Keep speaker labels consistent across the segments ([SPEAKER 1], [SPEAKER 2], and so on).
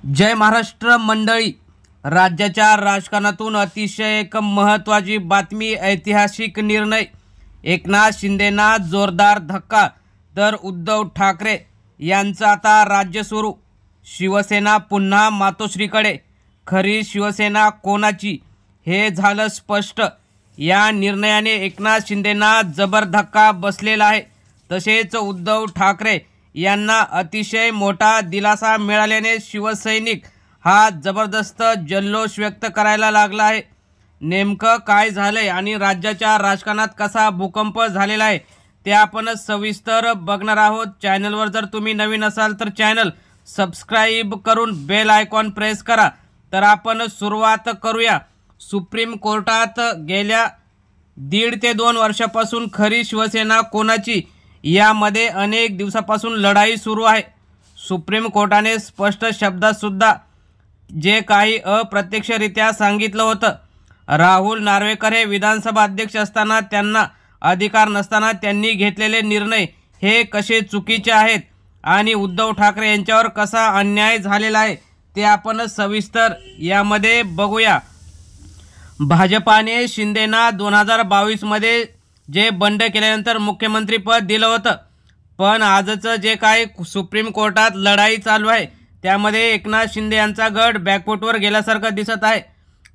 [SPEAKER 1] जय महाराष्ट्र मंडळी, राज्याच्या राजकारणातून अतिशय एक महत्त्वाची बातमी, ऐतिहासिक निर्णय। एकनाथ शिंदेंना जोरदार धक्का, तर उद्धव ठाकरे यांचं आता राज्य सुरू। शिवसेना पुन्हा मातोश्रीकडे, खरी शिवसेना कोणाची हे झालं स्पष्ट। या निर्णयाने एकनाथ शिंदेंना जबर धक्का बसलेला आहे। तसेच उद्धव ठाकरे यांना अतिशय मोठा दिलासा मिळाल्याने शिवसैनिक हा जबरदस्त जल्लोष व्यक्त करायला लागला आहे। नेमकं काय झालंय आणि राज्याच्या राजकारणात कसा भूकंप झालेला आहे ते आपण सविस्तर बघणार आहोत। चॅनलवर जर तुम्ही नवीन असाल तर चॅनल सबस्क्राइब करून बेल आयकॉन प्रेस करा। तर आपण सुरुवात करूया। सुप्रीम कोर्टात गेल्या 1.5 ते 2 वर्षापासून खरी शिवसेना कोणाची यामध्ये अनेक दिवसापासून लढाई सुरू आहे। सुप्रीम कोर्टाने स्पष्ट शब्दात सुद्धा जे काही अप्रत्यक्षरित्या सांगितलं होतं, राहुल नार्वेकर हे विधानसभा अध्यक्ष असताना त्यांना अधिकार नसताना त्यांनी घेतलेले निर्णय हे कसे चुकीचे आहेत आणि उद्धव ठाकरे यांच्यावर कसा अन्याय झालेला आहे ते आपण सविस्तर यामध्ये बघूया। भाजपाने शिंदेंना 2022 मध्ये जे बंड केल्यानंतर मुख्यमंत्री पद दिलं होतं, पण आजचं जे काही सुप्रीम कोर्टात लढाई चालू आहे त्यामध्ये एकनाथ शिंदे यांचा गट बॅकफुटवर गेल्यासारखं दिसत आहे।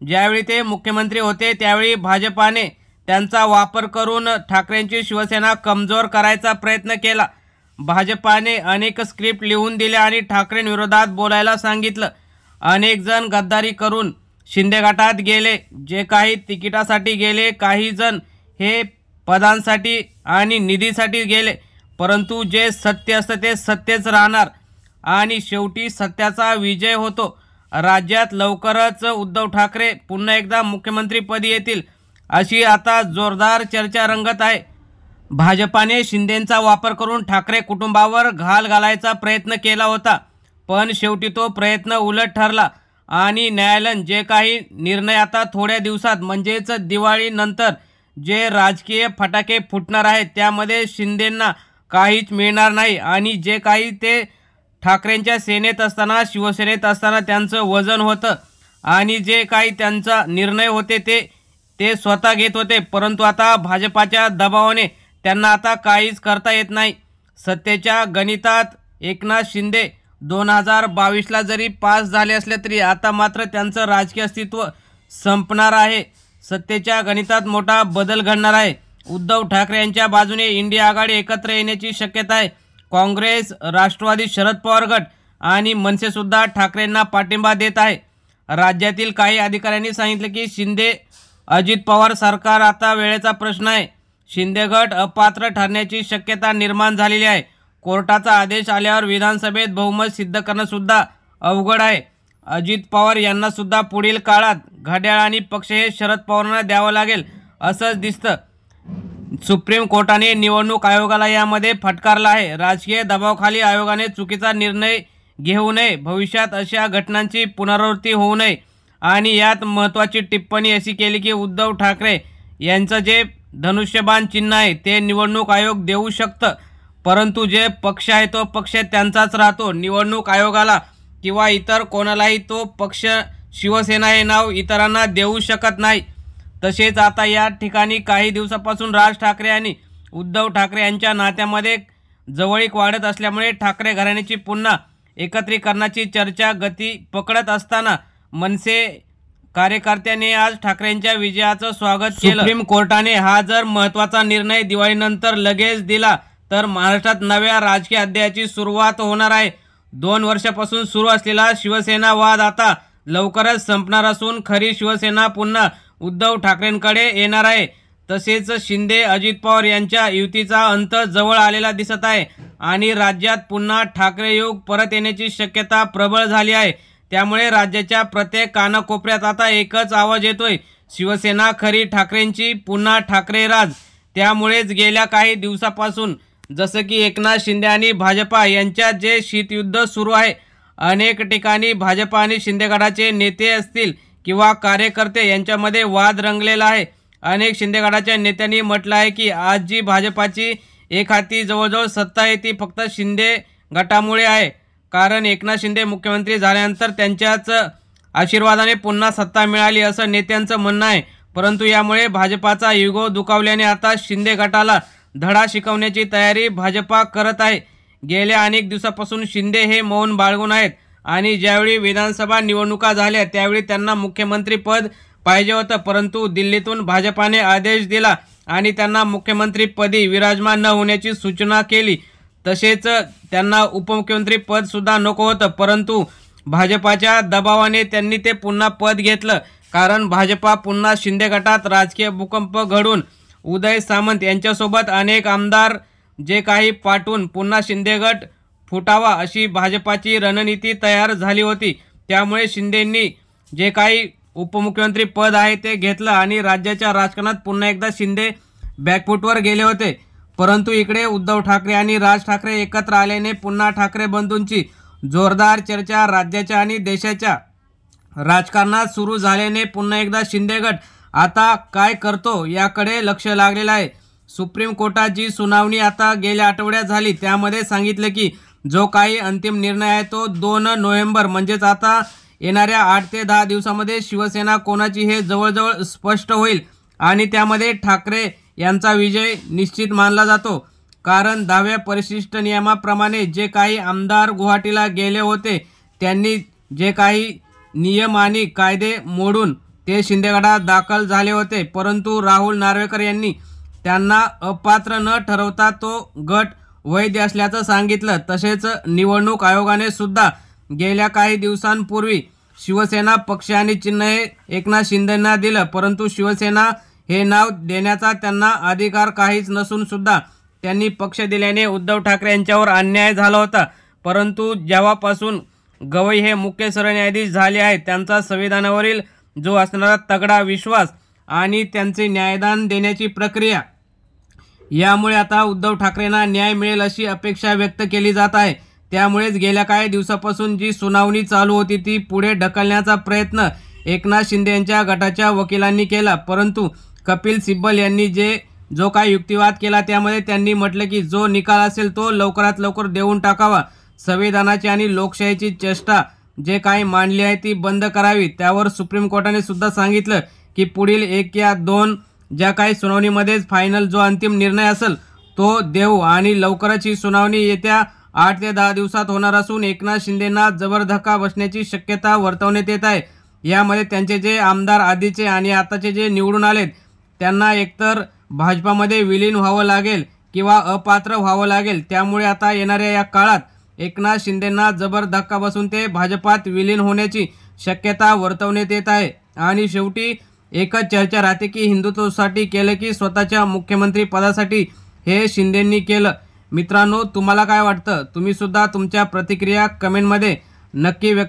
[SPEAKER 1] ज्यावेळी ते मुख्यमंत्री होते त्यावेळी भाजपाने त्यांचा वापर करून ठाकरेंची शिवसेना कमजोर करायचा प्रयत्न केला। भाजपाने अनेक स्क्रिप्ट लिहून दिल्या आणि ठाकरेंविरोधात बोलायला सांगितलं। अनेक जण गद्दारी करून शिंदे गटात गेले, जे काही तिकिटासाठी गेले, काही जण हे पदांसाठी आणि निधीसाठी गेले, परंतु जे सत्य असतं ते सत्यच राहणार आणि शेवटी सत्याचा विजय होतो। राज्यात लवकरच उद्धव ठाकरे पुन्हा एकदा मुख्यमंत्रीपदी येतील अशी आता जोरदार चर्चा रंगत आहे। भाजपाने शिंदेंचा वापर करून ठाकरे कुटुंबावर घाल घालायचा प्रयत्न केला होता, पण शेवटी तो प्रयत्न उलट ठरला आणि न्यायालयाने जे काही निर्णय आता थोड्या दिवसात म्हणजेच दिवाळीनंतर जे राजकीय फटाके फुटणार आहेत त्यामध्ये शिंदेंना काहीच मिळणार नाही आणि जे काही ते ठाकरेंच्या सेनेत असताना शिवसेनेत असताना त्यांचं वजन होतं आणि जे काही त्यांचा निर्णय होते ते स्वतः घेत होते, परंतु आता भाजपाच्या दबावाने त्यांना आता काहीच करता येत नाही। सत्तेच्या गणितात एकनाथ शिंदे 2022ला जरी पास झाले असले तरी आता मात्र त्यांचं राजकीय अस्तित्व संपणार आहे। सत्तेच्या गणितात मोठा बदल घडणार आहे। उद्धव ठाकरे यांच्या बाजूने इंडिया आघाडी एकत्र येण्याची शक्यता आहे। काँग्रेस, राष्ट्रवादी, शरद पवार गट आणि मनसे सुद्धा ठाकरेंना पाठिंबा देत आहे। राज्यातील काही अधिकाऱ्यांनी सांगितले की शिंदे अजित पवार सरकार आता वेळेचा प्रश्न आहे। शिंदे गट अपात्र ठरण्याची शक्यता निर्माण झालेली आहे। कोर्टाचा आदेश आल्यावर विधानसभेत बहुमत सिद्ध करणं सुद्धा अवघड आहे। अजित पवार यांना सुद्धा पुढील काळात घड्याळ आणि पक्ष हे शरद पवारांना द्यावं लागेल असंच दिसतं। सुप्रीम कोर्टाने निवडणूक आयोगाला यामध्ये फटकारला आहे। राजकीय दबावाखाली आयोगाने चुकीचा निर्णय घेऊ नये, भविष्यात अशा घटनांची पुनरावृत्ती होऊ नये आणि यात महत्त्वाची टिप्पणी अशी केली की उद्धव ठाकरे यांचं जे धनुष्यबाण चिन्ह आहे ते निवडणूक आयोग देऊ शकतं, परंतु जे पक्ष आहे तो पक्ष त्यांचाच राहतो। निवडणूक आयोगाला किंवा इतर कोणालाही तो पक्ष शिवसेना हे नाव इतरांना देऊ शकत नाही। तसेच आता या ठिकाणी काही दिवसापासून राज ठाकरे आणि उद्धव ठाकरे यांच्या नात्यामध्ये जवळीक वाढत असल्यामुळे ठाकरे घराण्याची पुन्हा एकत्रीकरणाची चर्चा गती पकडत असताना मनसे कार्यकर्त्यांनी आज ठाकरेंच्या विजयाचं स्वागत केलं। सुप्रीम कोर्टाने हा जर महत्त्वाचा निर्णय दिवाळीनंतर लगेच दिला तर महाराष्ट्रात नव्या राजकीय अध्यायाची सुरुवात होणार आहे। 2 वर्षापासून सुरू असलेला शिवसेना वाद आता लवकरच संपणार असून खरी शिवसेना पुन्हा उद्धव ठाकरेंकडे येणार आहे। तसेच शिंदे अजित पवार यांच्या युतीचा अंत जवळ आलेला दिसत आहे आणि राज्यात पुन्हा ठाकरे युग परत येण्याची शक्यता प्रबळ झाली आहे। त्यामुळे राज्याच्या प्रत्येक कानाकोपऱ्यात आता एकच आवाज येतोय, शिवसेना खरी ठाकरेंची, पुन्हा ठाकरे राज। त्यामुळेच गेल्या काही दिवसापासून जसं की एकनाथ शिंदे आणि भाजपा यांच्यात जे शीतयुद्ध सुरू आहे, अनेक ठिकाणी भाजपा आणि शिंदे गटाचे नेते असतील किंवा कार्यकर्ते यांच्यामध्ये वाद रंगलेला आहे। अनेक शिंदे गटाच्या नेत्यांनी म्हटलं आहे की आज जी भाजपाची एक हाती जवळजवळ सत्ता आहे ती फक्त शिंदे गटामुळे आहे। कारण एकनाथ शिंदे मुख्यमंत्री झाल्यानंतर त्यांच्याच आशीर्वादाने पुन्हा सत्ता मिळाली असं नेत्यांचं म्हणणं आहे। परंतु यामुळे भाजपाचा युगो दुखावल्याने आता शिंदे गटाला धडा शिकवण्याची तयारी भाजपा करत आहे। गेल्या अनेक दिवसापासून शिंदे हे मौन बाळगून आहेत आणि ज्यावेळी विधानसभा निवडणुका झाल्या त्यावेळी त्यांना मुख्यमंत्री पद पाहिजे होतं, परंतु दिल्लीतून भाजपाने आदेश दिला आणि त्यांना मुख्यमंत्रीपदी विराजमान न होण्याची सूचना केली। तसेच त्यांना उपमुख्यमंत्री पद सुद्धा नको होतं, परंतु भाजपाच्या दबावाने त्यांनी ते पुन्हा पद घेतलं। कारण भाजपा पुन्हा शिंदे गटात राजकीय भूकंप घडून उदय सामंत यांच्यासोबत अनेक आमदार जे काही पाठवून पुन्हा शिंदे गट फुटावा अशी भाजपाची रणनीती तयार झाली होती। त्यामुळे शिंदेंनी जे काही उपमुख्यमंत्री पद आहे ते घेतलं आणि राज्याच्या राजकारणात पुन्हा एकदा शिंदे बॅकफूटवर गेले होते। परंतु इकडे उद्धव ठाकरे आणि राज ठाकरे एकत्र आल्याने पुन्हा ठाकरे बंधूंची जोरदार चर्चा राज्याच्या आणि देशाच्या राजकारणात सुरू झाल्याने पुन्हा एकदा शिंदे गट आता काय करतो याकडे लक्ष लागलेलं आहे। सुप्रीम कोर्टात जी सुनावणी आता गेल्या आठवड्यात झाली त्यामध्ये सांगितले की जो काही अंतिम निर्णय आहे तो 2 नोव्हेंबर म्हणजेच आता येणाऱ्या 8 ते 10 दिवसामध्ये शिवसेना कोणाची हे जवळजवळ स्पष्ट होईल आणि त्यामध्ये ठाकरे यांचा विजय निश्चित मानला जातो। कारण 10व्या परिशिष्ट नियमाप्रमाणे जे काही आमदार गुवाहाटीला गेले होते त्यांनी जे काही नियम आणि कायदे मोडून ते शिंदे गटात दाखल झाले होते, परंतु राहुल नार्वेकर यांनी त्यांना अपात्र न ठरवता तो गट वैध असल्याचं सांगितलं। तसेच निवडणूक आयोगाने सुद्धा गेल्या काही दिवसांपूर्वी शिवसेना पक्ष आणि चिन्ह हे एकनाथ शिंदेंना दिलं, परंतु शिवसेना हे नाव देण्याचा त्यांना अधिकार काहीच नसून सुद्धा त्यांनी पक्ष दिल्याने उद्धव ठाकरे यांच्यावर अन्याय झाला होता। परंतु जेव्हापासून गवई हे मुख्य सरन्यायाधीश झाले आहेत त्यांचा संविधानावरील जो असणारा तगडा विश्वास आणि त्यांचे न्यायदान देण्याची प्रक्रिया यामुळे आता उद्धव ठाकरेंना न्याय मिळेल अशी अपेक्षा व्यक्त केली जात आहे। त्यामुळेच गेल्या काही दिवसापासून जी सुनावणी चालू होती ती पुढे ढकलण्याचा प्रयत्न एकनाथ शिंदे यांच्या गटाच्या वकिलांनी केला, परंतु कपिल सिब्बल यांनी जो काही युक्तिवाद केला त्यामध्ये त्यांनी म्हटलं की जो निकाल असेल तो लवकरात लवकर देऊन टाकावा। संविधानाची आणि लोकशाहीची चेष्टा जे काही मांडली आहे ती बंद करावी। त्यावर सुप्रीम कोर्टाने सुद्धा सांगितलं की पुढील 1 या 2 ज्या काही सुनावणीमध्येच फायनल जो अंतिम निर्णय असेल तो देऊ आणि लवकरच ही सुनावणी येत्या 8 ते 10 दिवसात होणार असून एकनाथ शिंदेंना जबर धक्का बसण्याची शक्यता वर्तवण्यात येत आहे। यामध्ये त्यांचे जे आमदार आधीचे आणि आताचे जे निवडून आलेत त्यांना एकतर भाजपामध्ये विलीन व्हावं लागेल किंवा अपात्र व्हावं लागेल। त्यामुळे आता येणाऱ्या या काळात एकनाथ शिंदेंना जबर धक्का बसून ते भाजपात विलीन होण्याची शक्यता वर्तवण्यात येत आहे। आणि शेवटी एकच चर्चा राहते की हिंदुत्वासाठी केलं की स्वतःच्या मुख्यमंत्री पदासाठी हे शिंदेंनी केलं। मित्रांनो, तुम्हाला काय वाटतं? तुम्ही सुद्धा तुमच्या प्रतिक्रिया कमेंटमध्ये नक्की व्यक्त